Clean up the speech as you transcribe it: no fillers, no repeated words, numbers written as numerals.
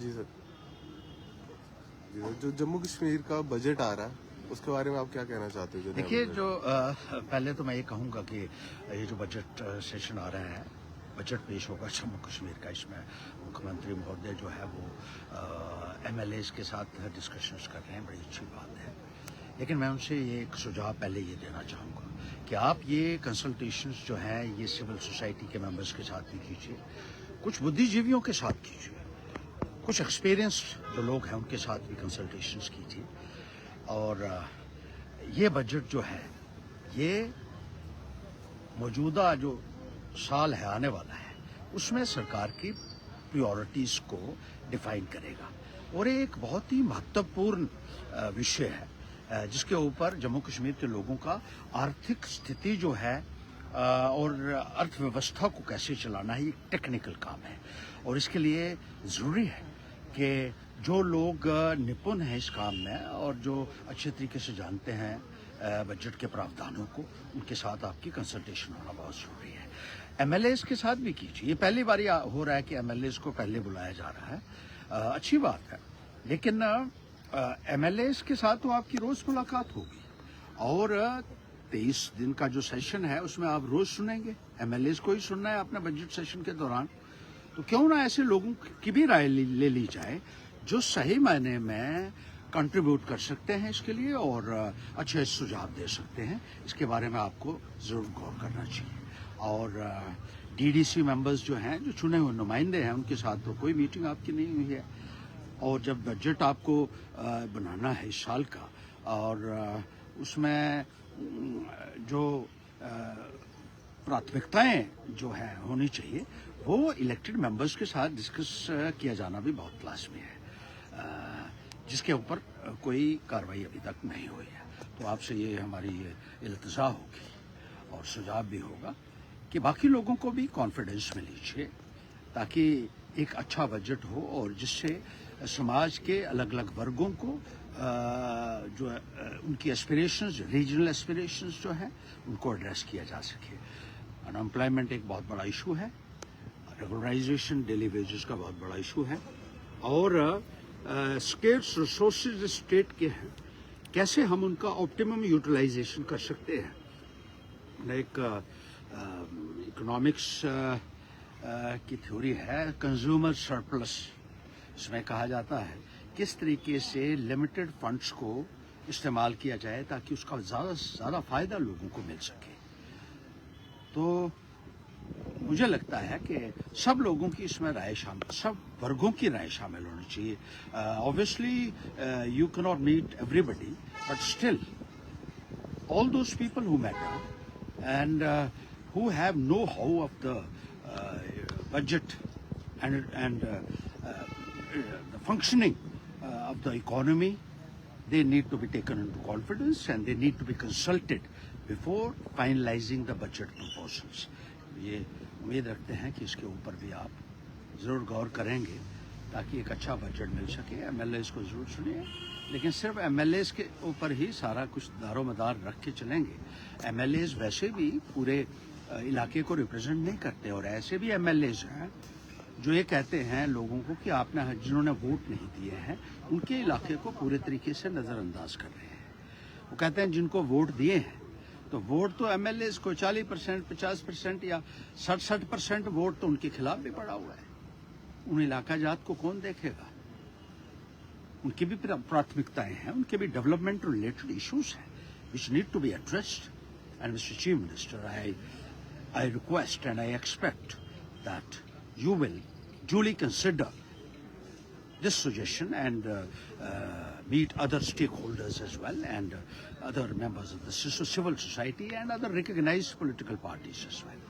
जी sir. जो जम्मू कश्मीर का budget आ रहा है उसके बारे में आप क्या कहना चाहते हो? देखिए, जो पहले तो मैं ये कहूँगा कि ये जो बजट सेशन आ रहा है, बजट पेश होगा जम्मू कश्मीर का, इसमें मुख्यमंत्री महोदय जो है वो MLAs के साथ डिस्कशंस कर रहे हैं, बड़ी अच्छी बात है। लेकिन मैं उनसे ये एक सुझाव पहले ये देना चाहूँगा कि आप ये कंसल्टेशंस जो हैं ये सिविल सोसाइटी के मेंबर्स के साथ भी कीजिए, कुछ बुद्धिजीवियों के साथ कीजिए, कुछ एक्सपीरियंस जो लोग हैं उनके साथ भी कंसल्टेशंस कीजिए। और ये बजट जो है ये मौजूदा जो साल है आने वाला है उसमें सरकार की प्रायोरिटीज़ को डिफाइन करेगा। और एक बहुत ही महत्वपूर्ण विषय है जिसके ऊपर जम्मू कश्मीर के लोगों का आर्थिक स्थिति जो है और अर्थव्यवस्था को कैसे चलाना है, ये टेक्निकल काम है। और इसके लिए ज़रूरी है कि जो लोग निपुण हैं इस काम में और जो अच्छे तरीके से जानते हैं बजट के प्रावधानों को, उनके साथ आपकी कंसल्टेशन होना बहुत ज़रूरी है। MLAs के साथ भी कीजिए। ये पहली बार हो रहा है कि MLAs को पहले बुलाया जा रहा है, अच्छी बात है। लेकिन MLAs के साथ तो आपकी रोज़ मुलाकात होगी और 23 दिन का जो सेशन है उसमें आप रोज़ सुनेंगे। MLAs को ही सुनना है अपने बजट सेशन के दौरान, तो क्यों ना ऐसे लोगों की भी राय ले ली जाए जो सही मायने में कंट्रीब्यूट कर सकते हैं इसके लिए और अच्छे सुझाव दे सकते हैं। इसके बारे में आपको ज़रूर गौर करना चाहिए। और DDC मेंबर्स जो हैं, जो चुने हुए नुमाइंदे हैं, उनके साथ तो कोई मीटिंग आपकी नहीं हुई है। और जब बजट आपको बनाना है इस साल का और उसमें जो प्राथमिकताएं जो है होनी चाहिए वो इलेक्टेड मेंबर्स के साथ डिस्कस किया जाना भी बहुत लाजमी है, जिसके ऊपर कोई कार्रवाई अभी तक नहीं हुई है। तो आपसे ये हमारी ये इल्तिजा होगी और सुझाव भी होगा कि बाकी लोगों को भी कॉन्फिडेंस में लीजिए ताकि एक अच्छा बजट हो और जिससे समाज के अलग अलग वर्गों को जो उनकी एस्पिरेशंस, रीजनल एस्पिरेशंस जो हैं उनको एड्रेस किया जा सके। अनएम्प्लॉयमेंट एक बहुत बड़ा इशू है, रेगुलराइजेशन डेली वेजेस का बहुत बड़ा इशू है और स्केर्स रिसोर्सेज स्टेट के हैं, कैसे हम उनका ऑप्टिमम यूटिलाइजेशन कर सकते हैं। एक इकोनॉमिक्स की थ्योरी है कंज्यूमर सरप्लस। इसमें कहा जाता है किस तरीके से लिमिटेड फंड्स को इस्तेमाल किया जाए ताकि उसका ज़्यादा से ज़्यादा फ़ायदा लोगों को मिल सके। तो मुझे लगता है कि सब लोगों की इसमें राय शामिल, सब वर्गों की राय शामिल होनी चाहिए। Obviously you can not meet everybody, but still all those people who matter and who have know-how of the budget and the functioning of the economy, they need to be taken into confidence and they need to be consulted before finalizing the budget proposals. ये उम्मीद रखते हैं कि इसके ऊपर भी आप ज़रूर गौर करेंगे ताकि एक अच्छा बजट मिल सके। MLAs को ज़रूर सुनिए, लेकिन सिर्फ MLAs के ऊपर ही सारा कुछ दारोमदार रख के चलेंगे। MLAs वैसे भी पूरे इलाके को रिप्रेजेंट नहीं करते और ऐसे भी MLAs हैं जो ये कहते हैं लोगों को कि आपने जिन्होंने वोट नहीं दिए हैं उनके इलाके को पूरे तरीके से नज़रअंदाज कर रहे हैं। वो कहते हैं जिनको वोट दिए हैं तो वोट तो MLAs को 40%, 50% या 60% वोट तो उनके खिलाफ भी पड़ा हुआ है। उन इलाका जात को कौन देखेगा? उनकी भी प्राथमिकताएं हैं, उनके भी डेवलपमेंट रिलेटेड इश्यूज हैं which need to be addressed. And Mr. Chief Minister, I request and I expect that you will duly consider this suggestion and meet other stakeholders as well and other members of the civil society and other recognized political parties as well.